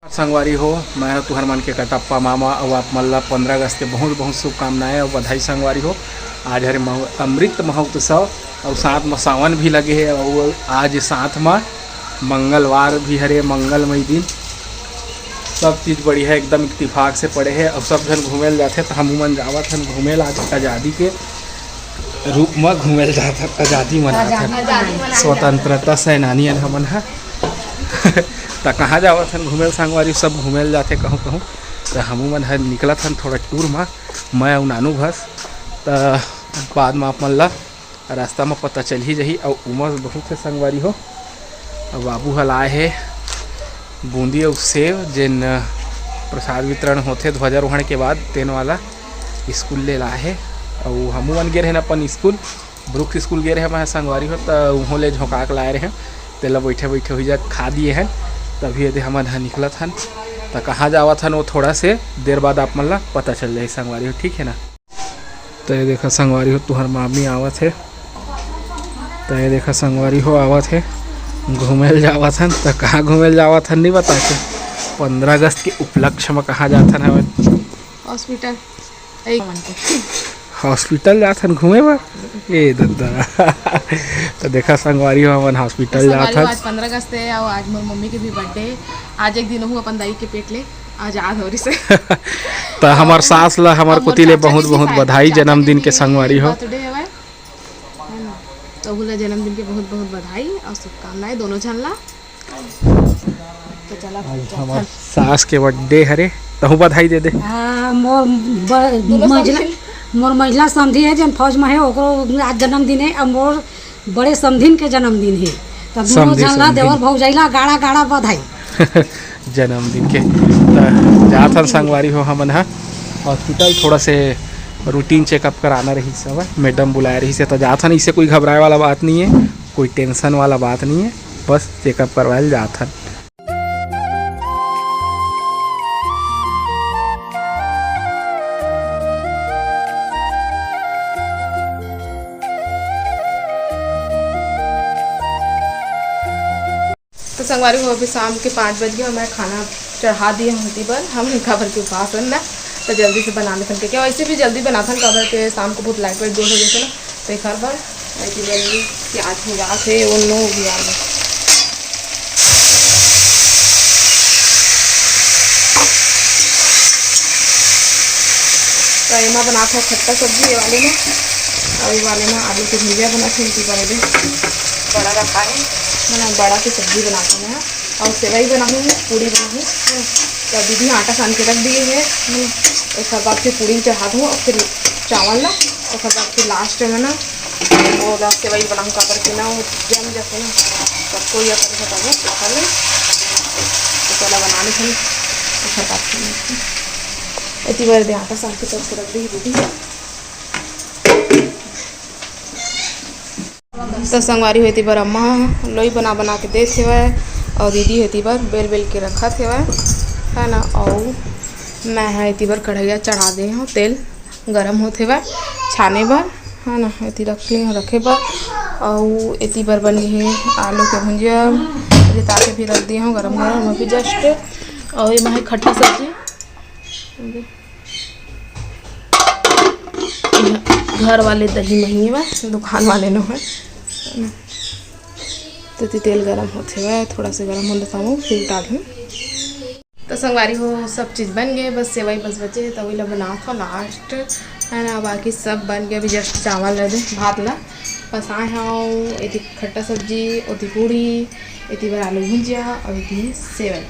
संगवारी हो, मैं तुहर मन के कटप्पा मामा और आप मल्ला 15 अगस्त के बहुत बहुत शुभकामनाएं और बधाई संगवारी हो। आज हरे अमृत महोत्सव और साथ में सावन भी लगे है और आज साथ में मंगलवार भी हरे, मंगलमय दिन। सब चीज़ बढ़िया है, एकदम इत्तेफाक से पड़े है और सब जन घूमे जाते तो हम मन जावत हन घूमे ला आज़ादी के रूप में घूमे जाता, आज़ादी मनाते स्वतंत्रता सेनानी हमन है तो कहाँ जावत हन घूमे संगवारी, सब घूमे जाते कहूँ कहूँ तो हमू मन है निकलत हन थोड़ा टूर में, मैं और नानू भस तो बाद में आप मन ला रास्ता में पता चल ही जही। और उमस बहुत से संगवारी हो, और बाबू हल आए है बूंदी और सेव जिन प्रसाद वितरण होते ध्वजारोहण के बाद तेन वाला स्कूल ले लाए है। और हमू मन गे रहे अपन स्कूल ब्रुक्स स्कूल गे रहे मैं संगवारी हो तो वहाँ ले झोंका के लाए रहे तेला बैठे बैठे हुई जा खा दिए हैं। तभी यदि हम निकलत हन तो कहाँ जावत हन वो थोड़ा से देर बाद आप मन ला पता चल जाए संगवारी हो, ठीक है ना। तो ये देखा संगवारी हो तुहर मामी आवत है, तो ये देखा संगवारी हो आवत है घूमेल जावत हन। तो कहाँ घूमेल जावत हन नहीं बता के 15 अगस्त के उपलक्ष्य में कहाँ जाथन हवन? हॉस्पिटल हॉस्पिटल जाथन घूमे बा ए दादा तो देखा संगवारी हो हमन हॉस्पिटल जाथन। आज 15 अगस्त है और आज मोर मम्मी के भी बर्थडे है। आज एक दिन हूँ अपन दाई के पेट ले आजाद हो रही से तो हमार सास ला हमार कुती ले बहुत बहुत बधाई जन्मदिन के संगवारी हो। तो बोला जन्मदिन के बहुत बहुत बधाई और शुभकामनाएं दोनों जन ला। तो चला हमार सास के बर्थडे हरे तहु बधाई दे दे। हाँ, मोर महिला समधी है जन फौज में है ओकरो आज जन्मदिन है और मोर बड़े समधिन के जन्मदिन है। तो दोनों झंडा देवर भौजैला गाड़ा गाड़ा बधाई जन्मदिन के जाथन संगवारी हो हमन हा हॉस्पिटल थोड़ा से रूटीन चेकअप कराना रही सब, मैडम बुलाए रही से तो जाथन। इससे कोई घबराए वाला बात नहीं है, कोई टेंशन वाला बात नहीं है, बस चेकअप करवाए जाथन। तो संगवारी को अभी शाम के 5 बज गए और मैं खाना चढ़ा दिए होती पर हम खबर के पास है ना तो जल्दी से बना लेते हैं। क्या वैसे भी जल्दी बनाते हैं खबर के शाम को बहुत लाइट वाइट दूर हो जाते ना तो एक बार ऐसी जल्दी प्याज भुजा थे उन लोग भी आ गए। तो एमा बना था खट्टा सब्जी ये वाले में और ये वाले में आलू की भुजिया बना थी इनकी बड़े बड़ा रखा है मैंने बड़ा की सब्जी बनाता मैं और सेवई बनाऊँ पूड़ी बनाऊँ। तो दीदी आटा सान के रख दिए है उसके बाद फिर पूड़ी चढ़ा दूँ और फिर चावल ना और फिर बाद फिर लास्ट में ना वो सेवई बनाऊँ का करके ना वो जम जाते ना सबको यह करके बताऊँ खा लें तो पहला बनाने थे उसके बाद इतनी बार दे आटा सान के तब रख दी दीदी। तो संगवारी होती बार अम्मा लोई बना बना के दे थे और दीदी होती बार बेल बेल के रखा थे है ना। और मैं है इतनी बार कढ़ैया चढ़ा दे हूँ तेल गरम होते बार छाने बार है ना इतनी रखे बार। और इतनी बार बन गई है आलू के भुजिया रिता के भी रख दिए हूँ गरम गरम अभी जस्ट। और ये मैं खट्टा सब्जी घर वाले दही नहीं है दुकान वाले नो है तो तेल गरम होते हुए थोड़ा सा गरम हो लेता हूँ फिर डालूँ। तो संगवारी हो सब चीज़ बन गए बस सेवई बस बचे तो वही ला बना था लास्ट है ना। बाकी सब बन गया अभी जस्ट चावल रह दे भात ला बस आए हैं इतनी खट्टा सब्जी उतनी पूड़ी इतनी बार आलू भुजिया और इतनी सेवई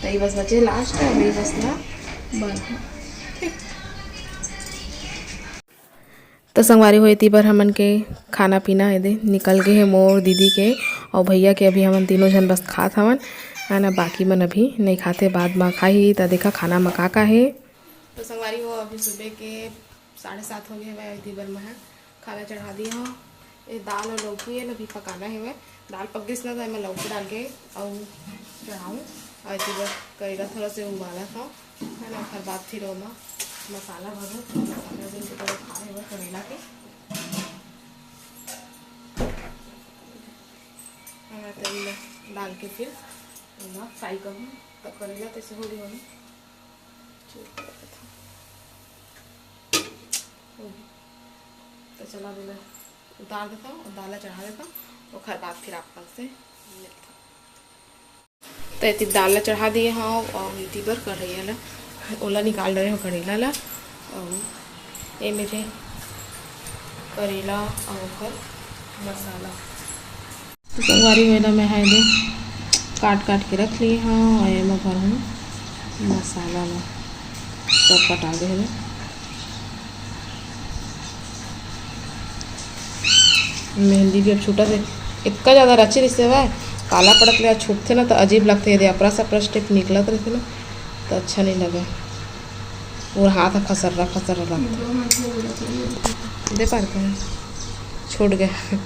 तो ये बस बचे लास्ट अभी बस ना बन ठीक। तो संगवारी हो इतनी बार हमन के खाना पीना है निकल गए हैं मोर दीदी के और भैया के अभी हमन तीनों जन बस खात हवन है ना। बाकी मन अभी नहीं खाते बाद में खाई तो देखा खाना में का है। तो संगवारी हो अभी सुबह के 7:30 हो गए है इतनी बार मैं खाना चढ़ा दिया हूँ। ये दाल और लौकी है अभी पकाना है दाल पक गई ना तो मैं लौकी डाल के और चढ़ाऊँ और इतनी बार करेला थोड़ा से उबाला था है ना। फिर बाद फिर मसाला भरो मसाला दिन के तरह खाए हुए करेला के तेल डाल के फिर फ्राई करूँ। तो करेला तैसे हो गई होगी तो चला भी मैं उतार देता हूँ और दाल चढ़ा देता हूँ और खैर बाद फिर आप से मिलता तो इतनी दाल चढ़ा दिए हाँ और इतनी बार कढ़ैया ला ओला निकाल रहे हो करेला ला और ये मेरे करेला और फिर मसाला तो संगवारी वेला में है दे काट के रख लिए हाँ और ये में भर हूँ मसाला ला सब कटा दे मेहंदी भी अब छूटा थे इतना ज़्यादा रचे रिश्ते हुआ है काला पड़क लिया छूटते ना तो अजीब लगते यदि अपरा सपरा स्टेप निकलत रहते ना तो अच्छा नहीं लगा पूरा हाथ खसर्रा लगता दे पार कर छूट गया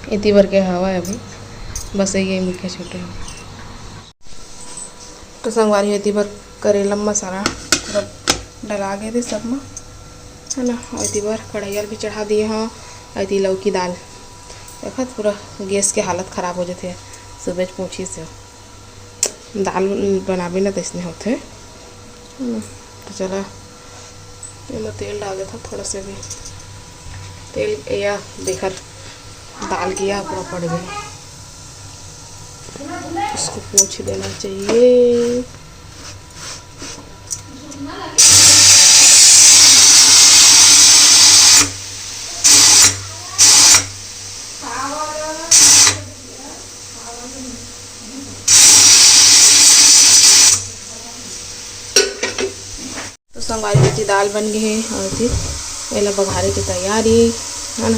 इतनी बार के हवा है अभी बस यही मीठे छूटे तो संगवारी इतनी बार करेला मसाला पूरा डला गए थे सब में है ना और इतनी बार कढ़ैया भी चढ़ा दिए हाँ और इतनी लौकी दाल देखा पूरा गैस के हालत ख़राब हो जाते हैं सुबह पूछी से दाल बनाबे ना तो इसमें होते तो चला मैं तेल डाल देता थोड़ा सा भी तेल या देखकर दाल किया पूरा पड़ गया इसको पोंछ देना चाहिए तो संगवारी की दाल बन गई है और फिर पहले बघारे की तैयारी है ना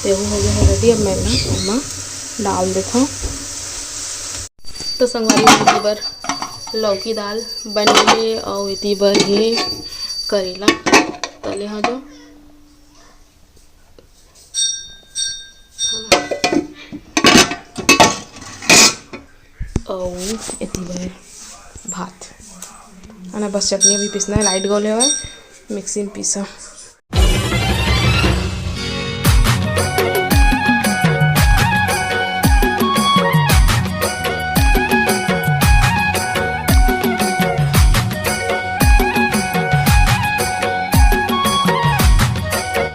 तेहू हो गया है रेडी अब मैं ना अम्मा डाल देता हूँ तो संगवारी बार लौकी दाल बन गई है और इतनी बार ये करेला तले हाँ जो और इतनी बार भात है ना बस चटनी भी पीसना है लाइट गोले हुआ है मिक्सी में पीसा